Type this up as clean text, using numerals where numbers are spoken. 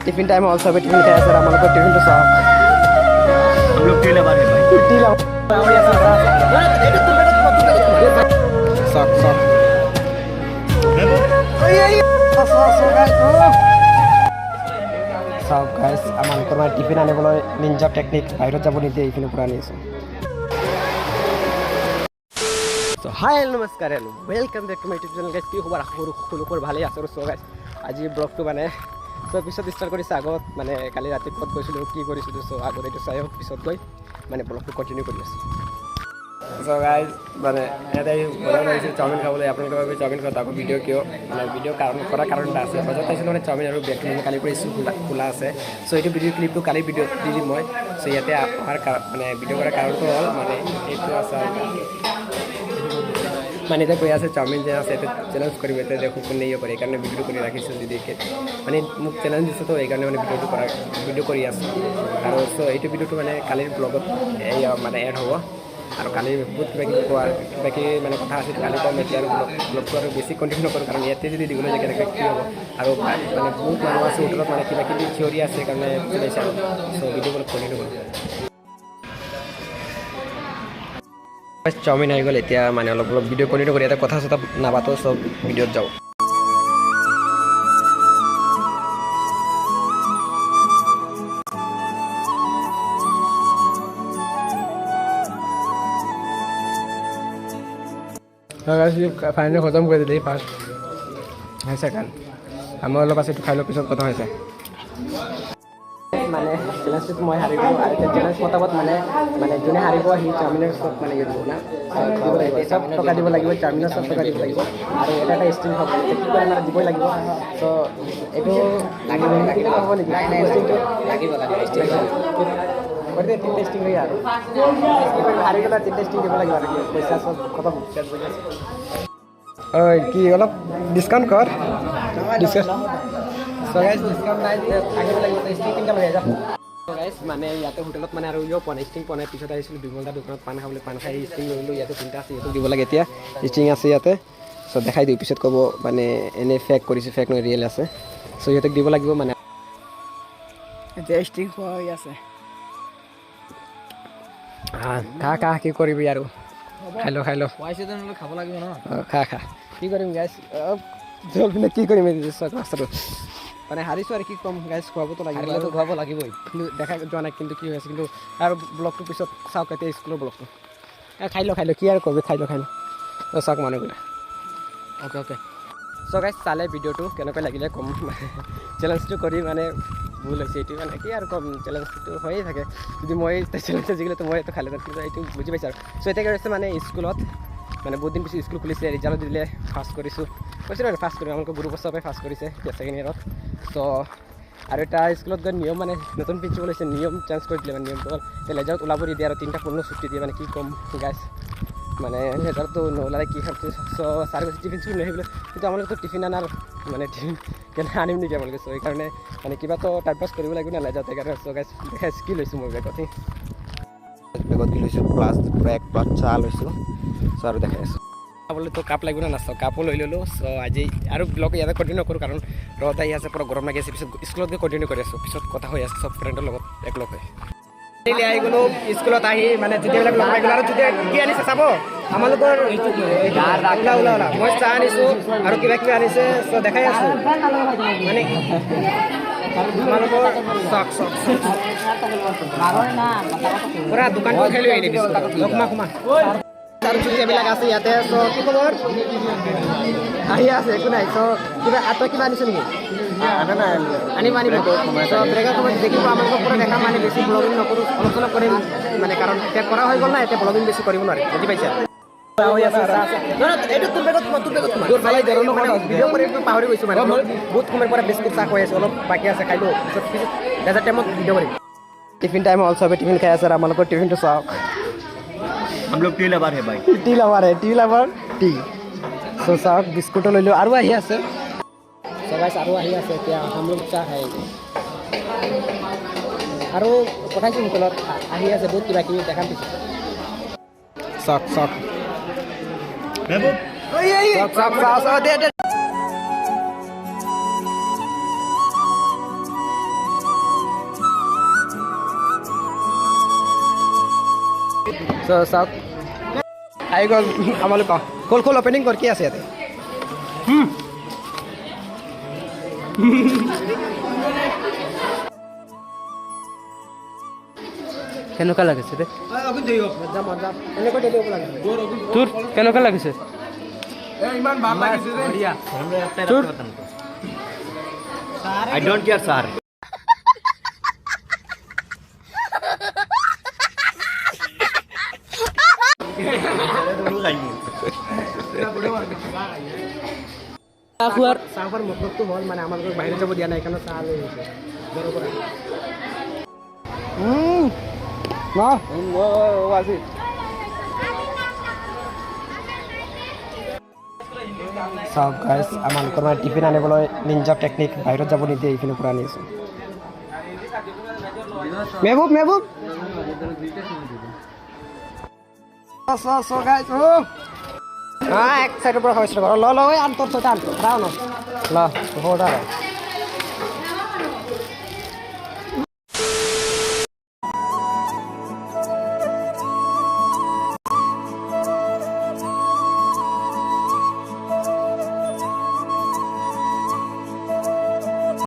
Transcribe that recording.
tiffin time also भी tiffin खाया sir हमारे को टिफिन तो साफ हम लोग टी लगा रहे भाई टी लाओ साफ साफ साफ गाइस हमारे को टिफिन आने बोलो निंजा टेक्निक बाहर যাব নিতে এইখানে পুরা নিয়েছে সো হাই নমস্কাৰ hello welcome back to my YouTube channel guys কি খবৰ আশা কৰো সকলোৰে ভালেই আছে আৰু সো গাইস আজি ব্লগটো মানে সো পিছত ষ্টাৰ্ট কৰিছে আগত মানে কালি ৰাতি ক'ত গৈছিলো কি কৰিছিলো সো আগত এইটো চাই পিছত গৈ মানে ব্লগটো কন্টিনিউ কৰি আছো সো গাইস মানে এটাই বলা হইছে চাউমিন খাবলৈ আপোনালোকে ভাবে চাউমিন খাওয়া তাকো ভিডিও কিয় মানে ভিডিও কাৰণটা আছে বজাত পাইছিলো মানে চাউমিন আৰু বেক কালি পৰা ইছ্যু খোলা আছে সো এইটো ভিডিও ক্লিপটো কালি ভিডিও দি দিম মই সো ইয়াতে আমাৰ মানে ভিডিও কৰাৰ কাৰণটো হ'ল মানে এইটো আছে মানে এটা কৈ আছে চাউমিন যে আছে এটা চ্যালেঞ্জ কৰিম এটা দেখো কোনে ইয়ে কৰে এইকাৰণে ভিডিও কৰি ৰাখিছোঁ দিদিকে মানে মোক চ্যালেঞ্জ দিছে তো এইকাৰণে মানে ভিডিও কৰি আছোঁ আৰু সো এইটো ভিডিওটো মানে কালিৰ ব্লগত এই মানে এড হ'ব আৰু কালি বহুত কিবাকি মানে কথা আছিল কালি কম এতিয়া আৰু ব্লগটো আৰু বেছি কণ্টিনিউ নকৰোঁ কাৰণ ইয়াতে যদি দিবলৈ যায় কেনেকৈ কি হ'ব আৰু মানে বহুত মানুহ আছে হোটেলত মানে কিবা কিবি থিয়ৰী আছে সেইকাৰণে চলাইছে আৰু চ' ভিডিঅ' কণ্টিনিউ কৰোঁ চাউমিন হৈ গ'ল এতিয়া মানে অলপ অলপ ভিডিঅ' কণ্টিনিউ কৰি এটা কথা চথা নাপাতো চব ভিডিঅ'ত যাওঁ ফাইনেলি খতম কৰি দিলি ফাৰ্ষ্ট হৈছে কাৰণ আমি অলপ আছে খাই লোৱাৰ পিছত কথা হৈছে মানে চ্যালেঞ্জটো মই হাৰিলোঁ আৰু এতিয়া চ্যালেঞ্জ মতামত মানে যোনে হাৰিব সি চাউমিনৰ চব মানে ইয়ে দিব না দিব লাগিব চব টকা দিব লাগিব চাউমিনৰ চব টকা দিব লাগিব আৰু এটা এটা ষ্টিম হ'ব কি কৰে মানে দিবই লাগিব ত' এইটো লাগিব হ'ব নেকি লাগিব তিনিটা ষ্টিং হৈ আৰু হাৰি গ'লে তিনিটা ষ্টিং দিব লাগিব আৰু পইচা চব খতম ঐ কি অলপ ডিছকাউণ্ট কৰ ডিছকাউণ্ট নাই থাকিব লাগিব ষ্টিং তিনিটা লৈ যা গাইছ মানে ইয়াতে হোটেলত মানে আৰু ইয়ো পোৱা নাই ষ্টিং পোৱা নাই পিছত আহিছিলোঁ বিমলদা দোকানত পাণ খাবলৈ পাণ খাই ষ্টিং লৈ ইয়াতে তিনিটা আছে ইয়াতে দিব লাগে এতিয়া ষ্টিং আছে ইয়াতে চ' দেখাই দিওঁ পিছত ক'ব মানে এনেই ফেক কৰিছে ফেক নহয় ৰিয়েল আছে চ' সিহঁতক দিব লাগিব মানে এতিয়া ষ্টিং খোৱা হৈ আছে খা কি কৰিবি আৰু খাই ল খাব লাগিব ন খা কি কৰিম গাইছ জল পিনে কি কৰিম ৰাস্তাটো মানে হাৰিছোঁ আৰু কি ক'ম গাইছ খুৱাবতো লাগিব খুৱাব লাগিবই কিন্তু দেখা যোৱা নাই কিন্তু কি হৈ আছে কিন্তু আৰু ব্লগটো পিছত চাওক এতিয়া স্কুলৰ ব্লগটো খাই ল কি আৰু কৰিবি খাই ল চাওক মানুহবিলাক অ'কে চ' গাইছ চালে ভিডিঅ'টো কেনেকৈ লাগিলে ক'ম চেলেঞ্জটো কৰি মানে ভুল হৈছে এইটো মানে কি আৰু ক'ম চেলেঞ্জটো হৈয়ে থাকে যদি মই চেলেঞ্জটো জিকিলেতো মই এইটো খালে কিন্তু এইটো বুজি পাইছোঁ আৰু চ' এতিয়া কৰিছে মানে স্কুলত মানে বহুত দিন পিছত স্কুল খুলিছে ৰিজাল্ট দিলে ফাৰ্ষ্ট কৰিছোঁ কৈছিলোঁ আৰু ফাৰ্ষ্ট কৰিম আমালোকৰ গ্ৰুপ চবে ফাৰ্ষ্ট কৰিছে ছেকেণ্ড ইয়েৰত চ' আৰু এটা স্কুলত গৈ নিয়ম মানে নতুন প্ৰিন্সিপাল হৈছে নিয়ম চেঞ্জ কৰি দিলে মানে নিয়মটো হ'ল লেজাৰত ওলাব দিয়ে আৰু 3টা পূৰ্ণ ছুটি দিয়ে মানে কি ক'ম গাইছ মানে লেজাৰটো নোলালে কি খাব চ' ছাৰে কৈছে টিফিন চুটি নাহিবলৈ কিন্তু আমালোকেতো টিফিন আনাৰ মানে টিফিন কেনে আনিম নেকি আমালোকে চ' সেইকাৰণে মানে কিবাতো টাইম পাছ কৰিব লাগিব না লেজাৰত সেইকাৰণে চ' গাইছ দেখাইছোঁ কি লৈছোঁ মই বেগত কি লৈছোঁ প্লাছ পূৰা 1 প্লাছ চাহ লৈছোঁ চ' আৰু দেখাই আছোঁ খাবলৈতো কাপ লাগিব না নাচাওঁ কাপো লৈ ল'লোঁ চ' আজি আৰু ব্লগ ইয়াতে কণ্টিনিউ কৰোঁ কাৰণ ৰ'দ আহি আছে পূৰা গৰম লাগি আছে পিছত স্কুলত গৈ কণ্টিনিউ কৰি আছোঁ পিছত কথা হৈ আছে চব ফ্ৰেণ্ডৰ লগত একলগ হৈ আহি গ'লোঁ স্কুলত আহি মানে যেতিয়াবিলাক লগ পাই গ'লোঁ আৰু যেতিয়া কি আনিছে চাব আমালোকৰ ওলা মই চাহ আনিছোঁ আৰু কিবা কিবি আনিছে চ' দেখাই আছোঁ মানে তোমালোকৰ চক পূৰা দোকানটো খেলি আহিলে সোমা আৰু চুটিবিলাক আছে ইয়াতে চ' কি খবৰ আহি আছে একো নাই চ' কিবা তই কিবা আনিছ নেকি আনিব চ' ব্ৰেকৰ সময়ত দেখিব আমালোকক পূৰা দেখাম মানে বেছি ব্লগিং নকৰোঁ অলপ চলপ কৰিম মানে কাৰণ এতিয়া কৰা হৈ গ'ল না এতিয়া ব্লগিং বেছি কৰিব নোৱাৰে বুজি পাইছা পাহৰি গৈছোঁ মানে বহুত সময়ৰ পৰা বিস্কুট চাহ খাই আছোঁ অলপ বাকী আছে খাই লওঁ পিছত ডেজাৰ্ট টাইমত ভিডিঅ' কৰিম টিফিন টাইম অল চবে টিফিন খাই আছে আৰু আমালোকৰ টিফিনটো চাওক हम लोग टी लवर है भाई टी लवर চ' চাওক বিস্কুটো লৈ লওঁ আৰু আহি আছে চ' গাইছ আৰু আহি আছে এতিয়া আমলোক চাহ খাই আৰু পঠাইছোঁ হোটেলত আহি আছে বহুত কিবা কিবি দেখাম পিছত চাওক महबूब চাওক দে দে চাওক আহি গ'ল আমালোক খোল খোল অপেনিং কৰ কি আছে ইয়াতে কেনেকুৱা লাগিছে ৰে তোৰ কেনেকুৱা লাগিছে आई डोंट केयर सर চাহৰ মতলবটো হ'ল মানে আমালোকক বাহিৰত যাব দিয়া নাই সেইকাৰণে চাহ লৈ আহিছে ঘৰৰ পৰা চাওক গাইজ আমালোকৰ মানে টিফিন আনিবলৈ নিঞ্জা টেকনিক বাহিৰত যাব নিদিয়ে এইখিনিৰ পৰা আনি আছোঁ মেহবুব মেহবুব এক চাইডৰ পৰা হৈছিলে ল ল আন তোৰ আন ৰাও ন ল